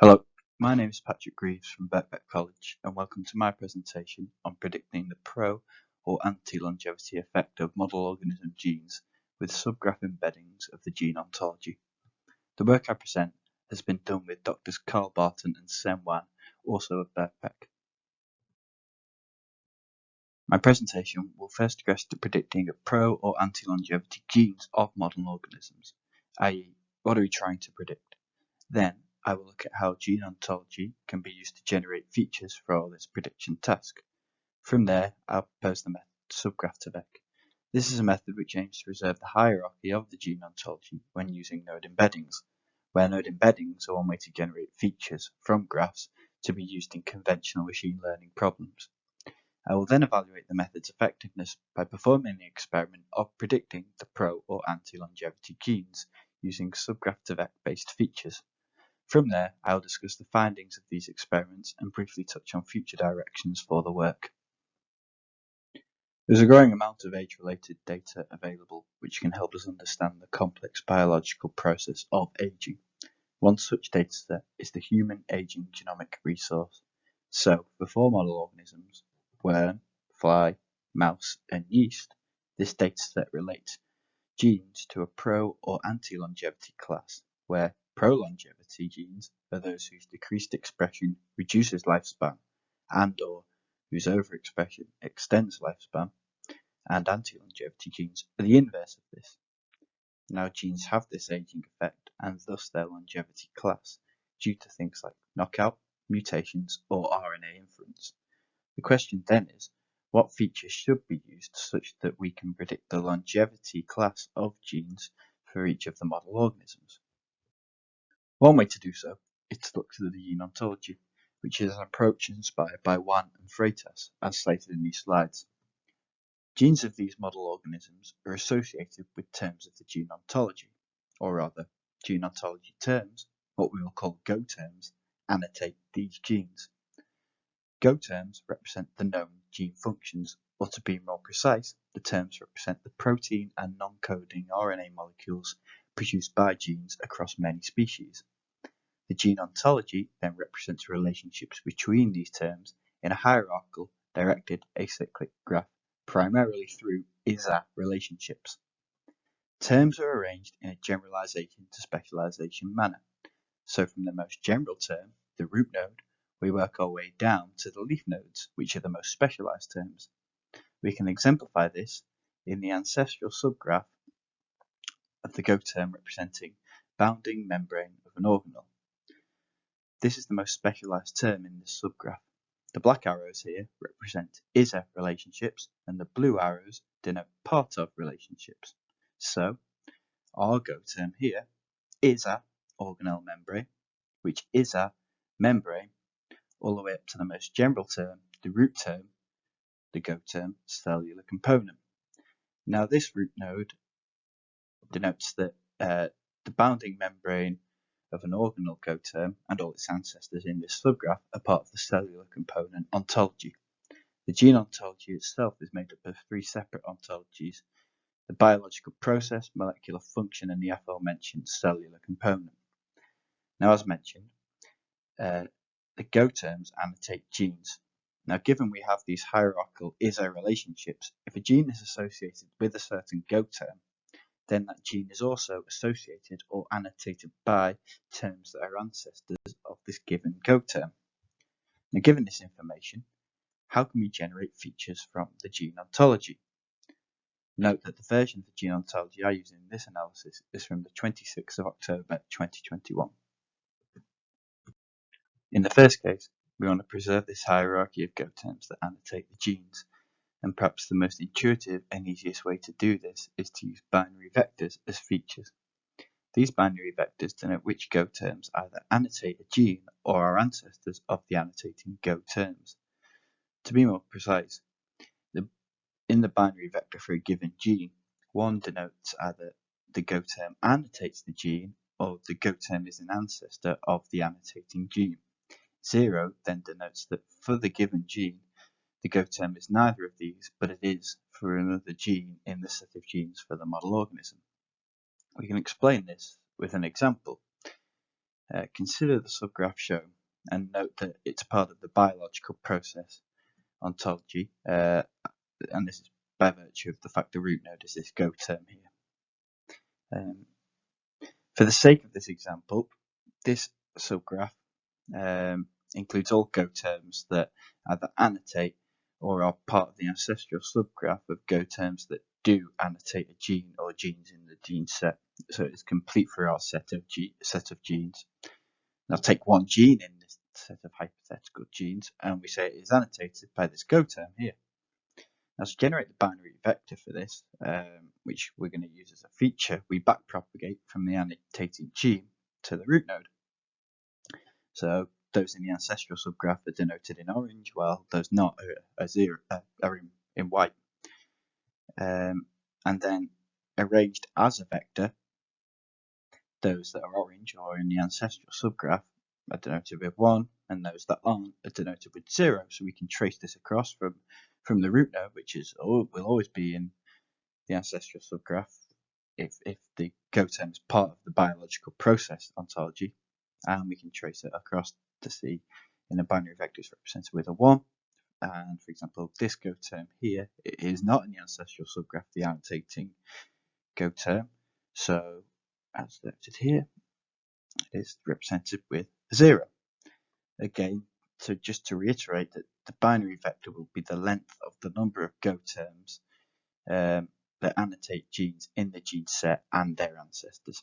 Hello, my name is Patrick Greaves from Birkbeck College and welcome to my presentation on predicting the pro or anti-longevity effect of model organism genes with subgraph embeddings of the gene ontology. The work I present has been done with Drs. Carl Barton and Sen Wan, also of Birkbeck. My presentation will first address the predicting of pro or anti-longevity genes of model organisms, i.e. what are we trying to predict. Then I will look at how gene ontology can be used to generate features for this prediction task. From there, I'll propose the method subgraph-to-vec. This is a method which aims to preserve the hierarchy of the gene ontology when using node embeddings, where node embeddings are one way to generate features from graphs to be used in conventional machine learning problems. I will then evaluate the method's effectiveness by performing the experiment of predicting the pro or anti-longevity genes using subgraph-to-vec based features. From there, I will discuss the findings of these experiments and briefly touch on future directions for the work. There is a growing amount of age-related data available which can help us understand the complex biological process of aging. One such dataset is the Human Aging Genomic Resource. So, for 4 model organisms, worm, fly, mouse, and yeast, this dataset relates genes to a pro or anti-longevity class, where pro-longevity genes are those whose decreased expression reduces lifespan and/or whose overexpression extends lifespan, and anti-longevity genes are the inverse of this. Now, genes have this aging effect and thus their longevity class due to things like knockout, mutations, or RNA inference. The question then is, what features should be used such that we can predict the longevity class of genes for each of the model organisms? One way to do so is to look to the Gene Ontology, which is an approach inspired by Wan and Freitas, as cited in these slides. Genes of these model organisms are associated with terms of the Gene Ontology, or rather, Gene Ontology terms, what we will call Go terms, annotate these genes. Go terms represent the known gene functions, or to be more precise, the terms represent the protein and non-coding RNA molecules produced by genes across many species. The gene ontology then represents relationships between these terms in a hierarchical, directed acyclic graph, primarily through ISA relationships. Terms are arranged in a generalization to specialization manner. So from the most general term, the root node, we work our way down to the leaf nodes, which are the most specialized terms. We can exemplify this in the ancestral subgraph of the Go term representing bounding membrane of an organelle. This is the most specialized term in this subgraph. The black arrows here represent ISA relationships and the blue arrows denote part of relationships. So, our Go term here is a organelle membrane, which is a membrane, all the way up to the most general term, the root term, the Go term, cellular component. Now this root node denotes that the bounding membrane of an organelle Go term and all its ancestors in this subgraph are part of the cellular component ontology. The gene ontology itself is made up of 3 separate ontologies: the biological process, molecular function, and the aforementioned cellular component. Now, as mentioned, the Go terms annotate genes. Now, given we have these hierarchical ISO relationships, if a gene is associated with a certain Go term, then that gene is also associated or annotated by terms that are ancestors of this given Go term. Now, given this information, how can we generate features from the gene ontology? Note that the version of the gene ontology I use in this analysis is from the 26th of October 2021. In the first case, we want to preserve this hierarchy of Go terms that annotate the genes, and perhaps the most intuitive and easiest way to do this is to use binary vectors as features. These binary vectors denote which Go terms either annotate a gene or are ancestors of the annotating Go terms. To be more precise, in the binary vector for a given gene, 1 denotes either the Go term annotates the gene or the Go term is an ancestor of the annotating gene. 0 then denotes that for the given gene, the Go term is neither of these, but it is for another gene in the set of genes for the model organism. We can explain this with an example. Consider the subgraph shown and note that it's part of the biological process ontology, and this is by virtue of the fact the root node is this go term here. For the sake of this example, this subgraph includes all go terms that either annotate or are part of the ancestral subgraph of go terms that do annotate a gene or genes in the gene set. So it's complete for our set of genes. Now take one gene in this set of hypothetical genes and we say it is annotated by this go term here. Now to generate the binary vector for this, which we're going to use as a feature, we backpropagate from the annotating gene to the root node. So those in the ancestral subgraph are denoted in orange, while those not are in white. And then arranged as a vector, those that are orange or in the ancestral subgraph are denoted with 1, and those that aren't are denoted with 0. So we can trace this across from the root node, which will always be in the ancestral subgraph if the go term is part of the biological process ontology, and we can trace it across to see in a binary vector is represented with a 1. And for example, this go term here, it is not in the ancestral subgraph, the annotating go term. So as noted here, it is represented with 0. Again, so just to reiterate that the binary vector will be the length of the number of go terms that annotate genes in the gene set and their ancestors.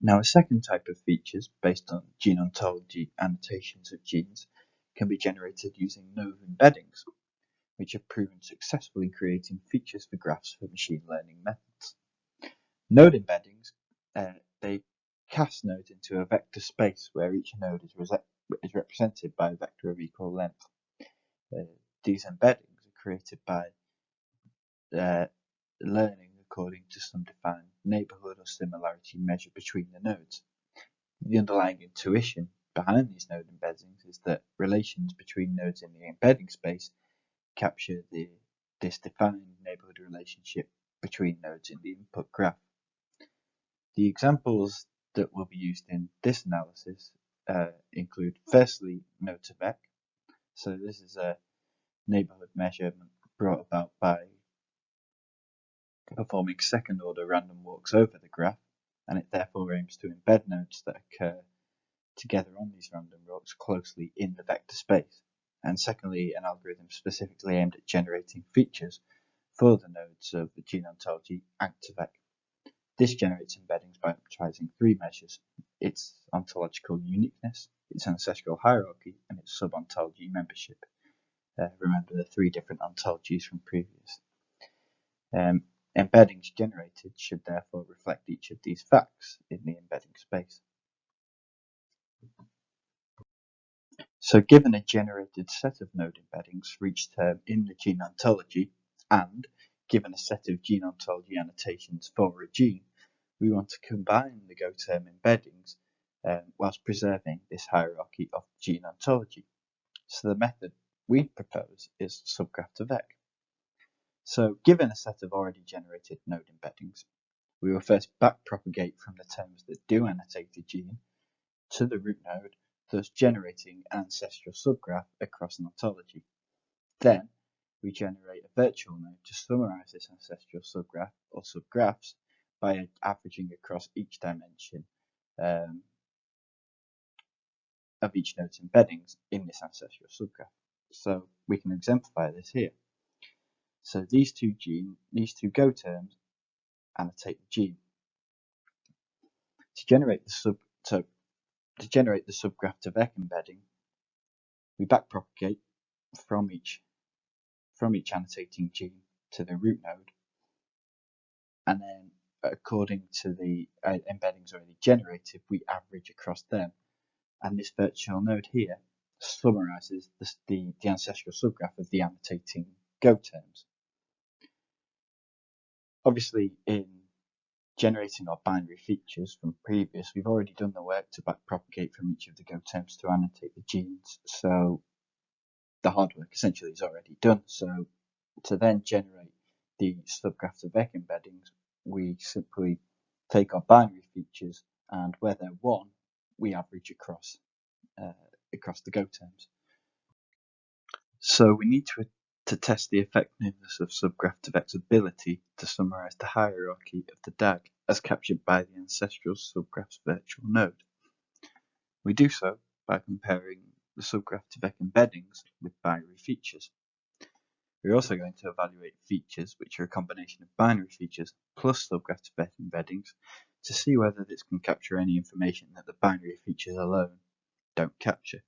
Now, a second type of features based on gene ontology annotations of genes can be generated using node embeddings, which have proven successful in creating features for graphs for machine learning methods. Node embeddings, they cast nodes into a vector space where each node is represented by a vector of equal length. These embeddings are created by learning according to some defined neighborhood or similarity measure between the nodes. The underlying intuition behind these node embeddings is that relations between nodes in the embedding space capture this defined neighborhood relationship between nodes in the input graph. The examples that will be used in this analysis include firstly node to vec. So this is a neighborhood measurement brought about by performing second order random walks over the graph, and it therefore aims to embed nodes that occur together on these random walks closely in the vector space. And secondly, an algorithm specifically aimed at generating features for the nodes of the Gene Ontology ActVec. This generates embeddings by optimizing 3 measures: its ontological uniqueness, its ancestral hierarchy, and its sub-ontology membership. Remember the 3 different ontologies from previous. Embeddings generated should therefore reflect each of these facts in the embedding space. So given a generated set of node embeddings for each term in the Gene Ontology, and given a set of Gene Ontology annotations for a gene, we want to combine the go term embeddings whilst preserving this hierarchy of Gene Ontology. So the method we propose is subgraph to vec. So given a set of already generated node embeddings, we will first backpropagate from the terms that do annotate the gene to the root node, thus generating an ancestral subgraph across an ontology. Then we generate a virtual node to summarize this ancestral subgraph or subgraphs by averaging across each dimension of each node's embeddings in this ancestral subgraph. So we can exemplify this here. So these two go terms annotate the gene. To generate the subgraph to vec embedding, we backpropagate from each annotating gene to the root node, and then according to the embeddings already generated, we average across them. And this virtual node here summarizes the ancestral subgraph of the annotating go terms. Obviously, in generating our binary features from previous, we've already done the work to backpropagate from each of the go terms to annotate the genes. So the hard work essentially is already done. So to then generate the subgraph to vec embeddings, we simply take our binary features and where they're 1, we average across the Go terms. So we need to test the effectiveness of subgraph2vec's ability to summarize the hierarchy of the DAG as captured by the ancestral subgraph's virtual node. We do so by comparing the subgraph2vec embeddings with binary features. We're also going to evaluate features which are a combination of binary features plus subgraph2vec embeddings to see whether this can capture any information that the binary features alone don't capture.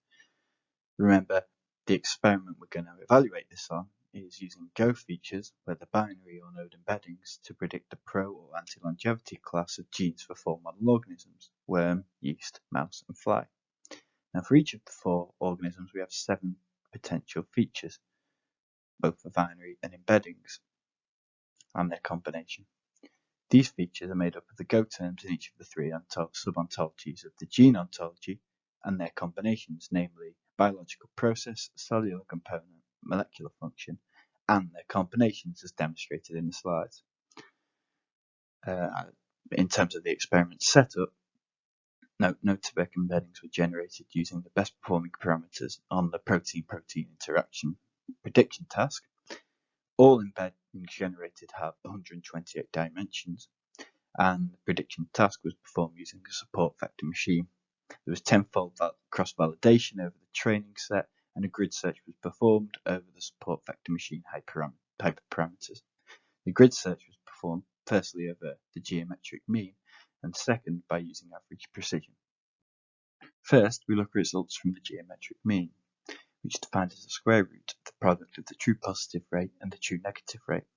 Remember, the experiment we're going to evaluate this on is using Go features, whether binary or node embeddings, to predict the pro or anti-longevity class of genes for 4 model organisms: worm, yeast, mouse, and fly. Now, for each of the 4 organisms, we have 7 potential features, both for binary and embeddings, and their combination. These features are made up of the Go terms in each of the 3 sub-ontologies of the Gene Ontology and their combinations, namely biological process, cellular component, molecular function, and their combinations as demonstrated in the slides. In terms of the experiment setup, node-to-vec embeddings were generated using the best performing parameters on the protein-protein interaction prediction task. All embeddings generated have 128 dimensions, and the prediction task was performed using a support vector machine. There was tenfold cross-validation over the training set, and a grid search was performed over the support vector machine hyperparameters. The grid search was performed firstly over the geometric mean, and second by using average precision. First, we look at results from the geometric mean, which is defined as the square root of the product of the true positive rate and the true negative rate.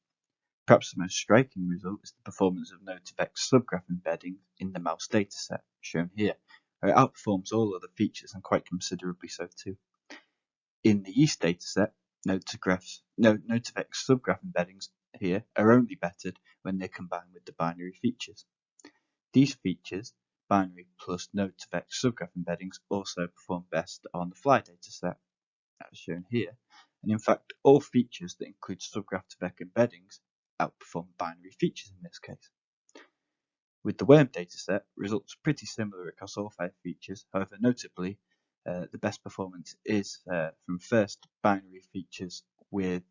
Perhaps the most striking result is the performance of node-to-vec subgraph embedding in the mouse dataset, shown here, where it outperforms all other features and quite considerably so too. In the yeast dataset, node-to-vec subgraph embeddings here are only bettered when they're combined with the binary features. These features, binary plus node-to-vec subgraph embeddings, also perform best on the fly dataset, as shown here, and in fact all features that include subgraph2vec embeddings outperform binary features in this case. With the worm dataset, results are pretty similar across all 5 features. However, notably, the best performance is from first binary features with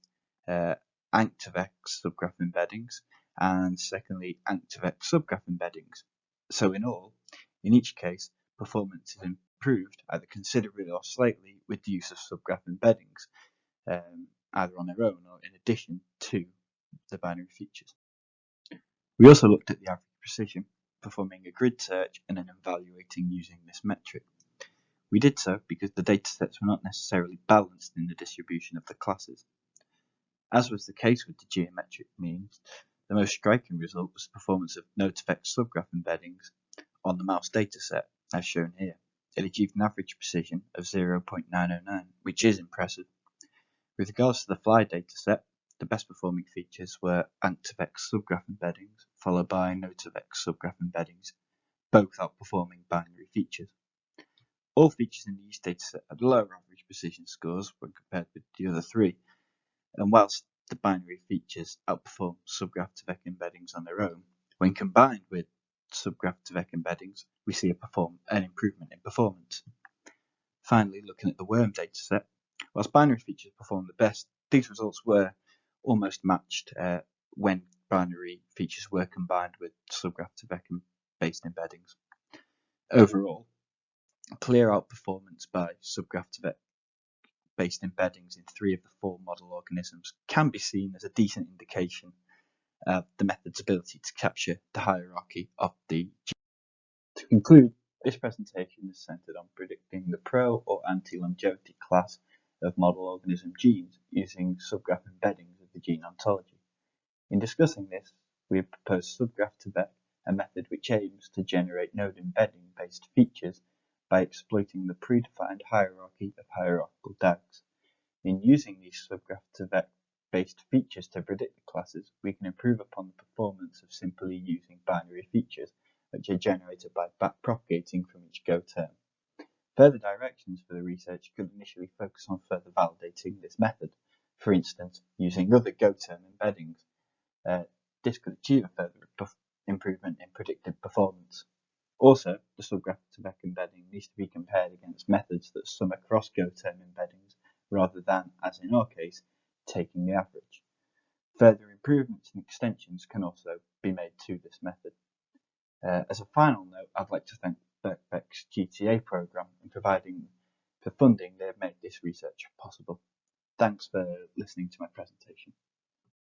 Anc2vec subgraph embeddings, and secondly Anc2vec subgraph embeddings. So in all, in each case, performance is improved either considerably or slightly with the use of subgraph embeddings, either on their own or in addition to the binary features. We also looked at the average precision, performing a grid search and then evaluating using this metric. We did so because the datasets were not necessarily balanced in the distribution of the classes. As was the case with the geometric means, the most striking result was the performance of node-to-vec subgraph embeddings on the mouse dataset, as shown here. It achieved an average precision of 0.909, which is impressive. With regards to the fly dataset, the best performing features were Anc2vec subgraph embeddings, followed by node-to-vec subgraph embeddings, both outperforming binary features. All features in the yeast dataset had lower average precision scores when compared with the other 3, and whilst the binary features outperform subgraph2vec embeddings on their own, when combined with subgraph2vec embeddings, we see an improvement in performance. Finally, looking at the worm dataset, whilst binary features performed the best, these results were almost matched when binary features were combined with subgraph2vec based embeddings. Overall, clear outperformance by subgraph2vec based embeddings in 3 of the 4 model organisms can be seen as a decent indication of the method's ability to capture the hierarchy of the genes. To conclude, this presentation is centered on predicting the pro or anti-longevity class of model organism genes using subgraph embeddings of the Gene Ontology. In discussing this, we have proposed subgraph2vec, a method which aims to generate node embedding based features by exploiting the predefined hierarchy of hierarchical DAGs. In using these subgraph2vec based features to predict the classes, we can improve upon the performance of simply using binary features, which are generated by backpropagating from each Go term. Further directions for the research could initially focus on further validating this method, for instance, using other Go term embeddings. This could achieve a further improvement in predicted performance. Also, the subgraph to Beck embedding needs to be compared against methods that sum across GoTerm embeddings rather than, as in our case, taking the average. Further improvements and extensions can also be made to this method. As a final note, I'd like to thank Beck's GTA programme and providing for funding they have made this research possible. Thanks for listening to my presentation.